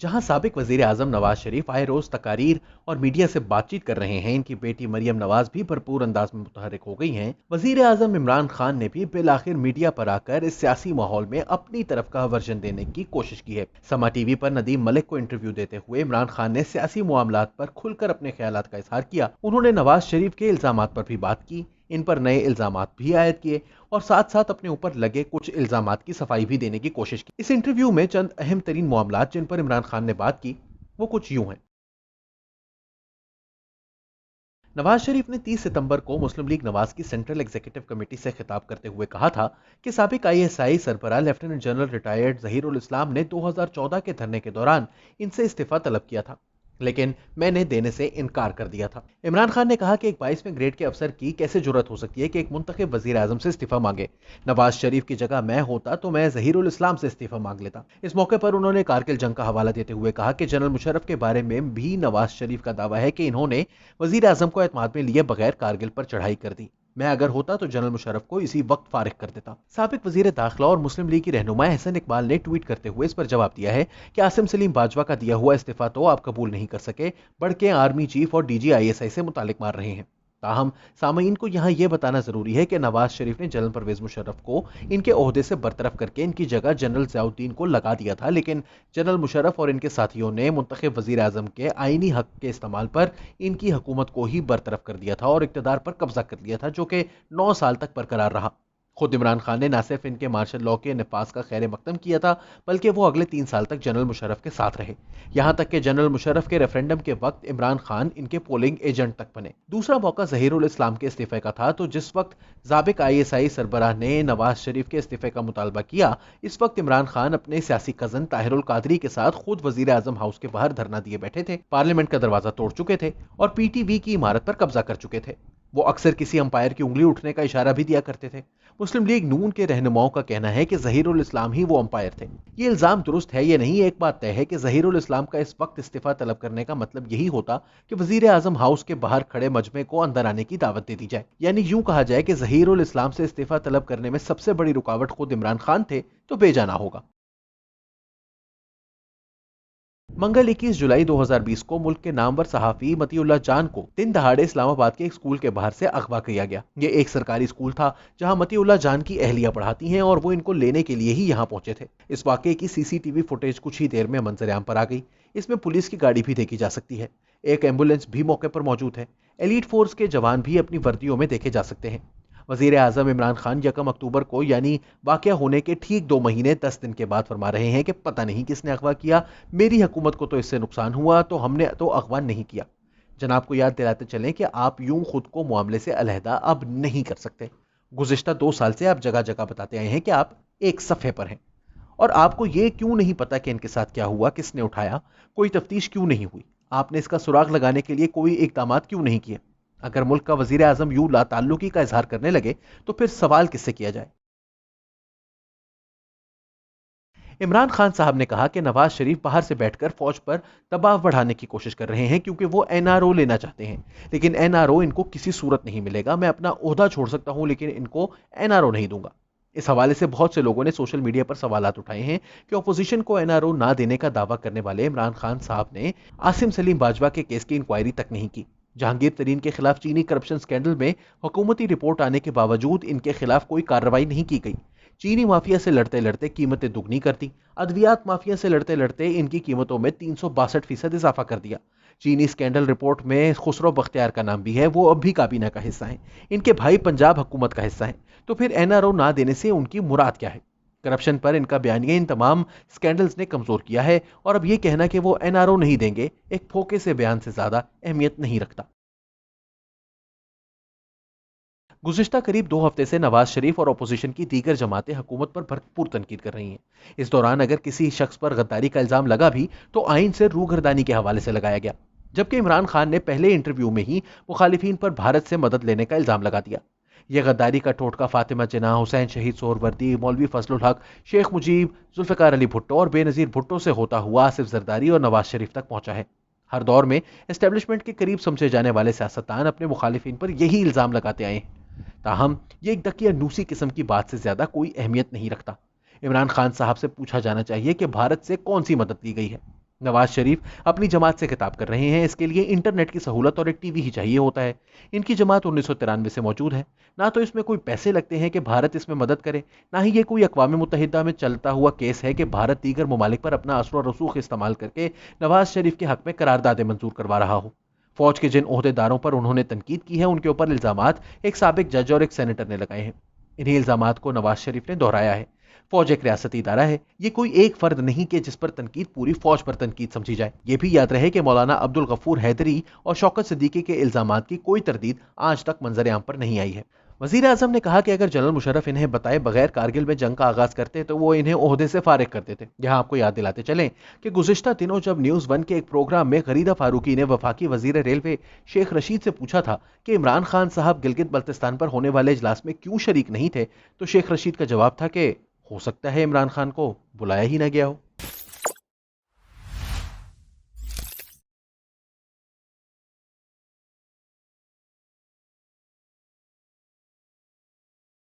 जहां साबिक वजीर आजम नवाज शरीफ आए रोज तकारीर और मीडिया से बातचीत कर रहे हैं, इनकी बेटी मरियम नवाज भी भरपूर अंदाज में मुतहरिक हो गई हैं। वजीर आजम इमरान खान ने भी बिलाखिर मीडिया पर आकर इस सियासी माहौल में अपनी तरफ का वर्जन देने की कोशिश की है। समा टीवी पर नदीम मलिक को इंटरव्यू देते हुए इमरान खान ने सियासी मामलात पर खुलकर अपने ख्यालात का इजहार किया। उन्होंने नवाज शरीफ के इल्जामात पर भी बात की, इन पर नए इल्जामात भी आयद किए और साथ साथ अपने ऊपर लगे कुछ इल्जामात की सफाई भी देने की कोशिश की। इस इंटरव्यू में चंद अहम तरीन मामलात जिन पर इमरान खान ने बात की वो कुछ यूं हैं। नवाज शरीफ ने 30 सितंबर को मुस्लिम लीग नवाज की सेंट्रल एग्जीक्यूटिव कमेटी से खिताब करते हुए कहा था कि साबिक आईएसआई सरबराह lieutenant general retired Zaheerul Islam ने 2014 के धरने के दौरान इनसे इस्तीफा तलब किया था, लेकिन मैंने देने से इनकार कर दिया था। इमरान खान ने कहा कि एक 22वें ग्रेड के अफसर की कैसे जुर्रत हो सकती है कि एक मुंतखब वजीर आजम से इस्तीफा मांगे। नवाज शरीफ की जगह मैं होता तो मैं जहीरुल इस्लाम से इस्तीफा मांग लेता। इस मौके पर उन्होंने कारगिल जंग का हवाला देते हुए कहा कि जनरल मुशर्रफ के बारे में भी नवाज शरीफ का दावा है कि इन्होंने वजीर आजम को एतमाद में लिए बगैर कारगिल पर चढ़ाई कर दी। मैं अगर होता तो जनरल मुशर्रफ को इसी वक्त फारिग कर देता। साबिक वजीर दाखिला और मुस्लिम लीग की रहनुमा एहसन इकबाल ने ट्वीट करते हुए इस पर जवाब दिया है कि आसिम सलीम बाजवा का दिया हुआ इस्तीफा तो आप कबूल नहीं कर सके, बढ़ के आर्मी चीफ और डीजी आईएसआई से मुतालिक मार रहे हैं। ताहम सामईन को यहाँ यह बताना जरूरी है कि नवाज शरीफ ने जनरल परवेज मुशर्रफ को इनके ओहदे से बरतरफ करके इनकी जगह जनरल ज़ियाउद्दीन को लगा दिया था, लेकिन जनरल मुशर्रफ और इनके साथियों ने मुंतखब वजीर आजम के आईनी हक के इस्तेमाल पर इनकी हुकूमत को ही बरतरफ कर दिया था और इक़्तिदार पर कब्जा कर लिया था, जो कि 9 साल तक बरकरार रहा। खुद इमरान खान ने न सिर्फ इनके मार्शल लॉ के नफाज का खैर मकदम किया था, बल्कि वो अगले 3 साल तक जनरल मुशर्रफ के साथ रहे, यहां तक कि जनरल मुशर्रफ के रेफरेंडम के वक्त इमरान खान इनके पोलिंग एजेंट तक बने। दूसरा मौका जहीरुल इस्लाम के इस्तीफे का था, तो जिस वक्त साबिक आईएसआई सरबराह ने नवाज शरीफ के इस्तीफे का मुतालबा किया, इस वक्त इमरान खान अपने सियासी कजन ताहिरुल कादरी के साथ खुद वजीर आजम हाउस के बाहर धरना दिए बैठे थे, पार्लियामेंट का दरवाजा तोड़ चुके थे और पीटीवी की इमारत पर कब्जा कर चुके थे। वो अक्सर किसी अंपायर की उंगली उठने का इशारा भी दिया करते थे। मुस्लिम लीग नून के रहनुमाओं का कहना है कि जहीरुल इस्लाम ही वो अंपायर थे। ये इल्जाम दुरुस्त है या नहीं, एक बात तय है कि जहीरुल इस्लाम का इस वक्त इस्तीफा तलब करने का मतलब यही होता कि वजीर आजम हाउस के बाहर खड़े मजमे को अंदर आने की दावत दे दी जाए, यानी यूं कहा जाए कि जहीरुल इस्लाम से इस्तीफा तलब करने में सबसे बड़ी रुकावट खुद इमरान खान थे, तो बेजाना होगा। मंगल 21 जुलाई 2020 को मुल्क के नामवर सहाफी मतीउल्लाह जान को दिन दहाड़े इस्लामाबाद के एक स्कूल के बाहर से अगवा किया गया। ये एक सरकारी स्कूल था जहां मतीउल्लाह जान की अहलिया पढ़ाती हैं और वो इनको लेने के लिए ही यहां पहुंचे थे। इस वाकये की सीसीटीवी फुटेज कुछ ही देर में मंजर-ए-आम पर आ गई। इसमें पुलिस की गाड़ी भी देखी जा सकती है, एक एम्बुलेंस भी मौके पर मौजूद है, एलीट फोर्स के जवान भी अपनी वर्दियों में देखे जा सकते हैं। वजीर आजम इमरान खान 1 अक्टूबर को यानी वाकया होने के ठीक 2 महीने 10 दिन के बाद फरमा रहे हैं कि पता नहीं किसने अगवा किया, मेरी हुकूमत को तो इससे नुकसान हुआ, तो हमने तो अगवा नहीं किया। जनाब को याद दिलाते चलें कि आप यूं खुद को मामले से अलहदा अब नहीं कर सकते। गुज़िश्ता 2 साल से आप जगह जगह बताते आए हैं कि आप एक सफ़े पर हैं, और आपको ये क्यों नहीं पता कि इनके साथ क्या हुआ, किसने उठाया, कोई तफ्तीश क्यों नहीं हुई, आपने इसका सुराग लगाने के लिए कोई इकदामात क्यों नहीं किए। अगर मुल्क का वजीर आजम यूं लाताल्लुकी का इजहार करने लगे तो फिर सवाल किससे किया जाए। इमरान खान साहब ने कहा कि नवाज शरीफ बाहर से बैठकर फौज पर दबाव बढ़ाने की कोशिश कर रहे हैं क्योंकि वो एनआरओ लेना चाहते हैं, लेकिन एनआरओ इनको किसी सूरत नहीं मिलेगा। मैं अपना ओहदा छोड़ सकता हूं लेकिन इनको एनआरओ नहीं दूंगा। इस हवाले से बहुत से लोगों ने सोशल मीडिया पर सवालात उठाए हैं कि अपोजिशन को एनआरओ ना देने का दावा करने वाले इमरान खान साहब ने आसिम सलीम बाजवा के केस की इंक्वायरी तक नहीं की। जहांगीर तरीन के खिलाफ चीनी करप्शन स्कैंडल में हुकूमती रिपोर्ट आने के बावजूद इनके खिलाफ कोई कार्रवाई नहीं की गई। चीनी माफिया से लड़ते लड़ते कीमतें दुगनी कर दी, अद्वियात माफिया से लड़ते लड़ते इनकी कीमतों में 362% इजाफा कर दिया। चीनी स्कैंडल रिपोर्ट में खुसरो बख्तियार का नाम भी है, वो अब भी काबीना का हिस्सा है, इनके भाई पंजाब हुकूमत का हिस्सा है। तो फिर एनआरओ ना देने से उनकी मुराद क्या है। करप्शन पर इनका बयानिया इन तमाम स्कैंडल्स ने कमजोर किया है और अब यह कहना कि वो एनआरओ नहीं देंगे एक फोके से बयान से ज्यादा अहमियत नहीं रखता। गुज़िश्ता करीब 2 हफ्ते से नवाज शरीफ और अपोजिशन की दीगर जमातें हुकूमत पर भरपूर तनकीद कर रही हैं। इस दौरान अगर किसी शख्स पर गद्दारी का इल्जाम लगा भी तो आइन से रूगर्दानी के हवाले से लगाया गया, जबकि इमरान खान ने पहले इंटरव्यू में ही मुखालिफिन पर भारत से मदद लेने का इल्जाम लगा दिया। यह गद्दारी का टोटका फातिमा जिन्ना, हुसैन शहीद सोहरवर्दी, मौलवी फजलुल हक, शेख मुजीब, जुल्फ़िकार अली भुट्टो और बेनज़ीर भुट्टो से होता हुआ आसिफ जरदारी और नवाज शरीफ तक पहुंचा है। हर दौर में एस्टेब्लिशमेंट के करीब समझे जाने वाले सियासतदान अपने मुखालिफिन पर यही इल्जाम लगाते आए हैं। ताहम ये एक दकियानूसी किस्म की बात से ज्यादा कोई अहमियत नहीं रखता। इमरान खान साहब से पूछा जाना चाहिए कि भारत से कौन सी मदद ली गई है। नवाज शरीफ अपनी जमात से खिताब कर रहे हैं, इसके लिए इंटरनेट की सहूलत और एक टीवी ही चाहिए होता है। इनकी जमात 1993 से मौजूद है। ना तो इसमें कोई पैसे लगते हैं कि भारत इसमें मदद करे, ना ही ये कोई अक़वाम मुत्तहिदा में चलता हुआ केस है कि भारत दीगर ममालिक पर अपना असर और रसूख इस्तेमाल करके नवाज शरीफ के हक में करारदादें मंजूर करवा रहा हो। फौज के जिन ओहदेदारों पर उन्होंने तनकीद की है, उनके ऊपर इल्जामात एक साबिक जज और एक सेनेटर ने लगाए हैं। इन्हीं इल्जामात को नवाज शरीफ ने दोहराया है। फौज एक रियासती इदारा है, ये कोई एक फर्द नहीं कि जिस पर तनकीद पूरी फौज पर तनकीद समझी जाए। ये भी याद रहे कि मौलाना अब्दुल गफूर हैदरी और शौकत सिद्दीकी के इल्जामात की कोई तरदीद आज तक मंजर आम पर नहीं आई है। वजीर आजम ने कहा कि अगर जनरल मुशर्रफ इन्हें बताए बगैर कारगिल में जंग का आगाज करते तो वो इन्हें ओहदे से फारिग कर देते। यहाँ आपको याद दिलाते चलें कि गुज़िश्ता दिनों जब न्यूज़ वन के एक प्रोग्राम में गरीदा फारूकी ने वफाकी वजीर रेलवे शेख रशीद से पूछा था कि इमरान खान साहब गिलगित बल्तिस्तान पर होने वाले इजलास में क्यों शरीक नहीं थे, तो शेख रशीद का जवाब था कि हो सकता है इमरान खान को बुलाया ही ना गया हो।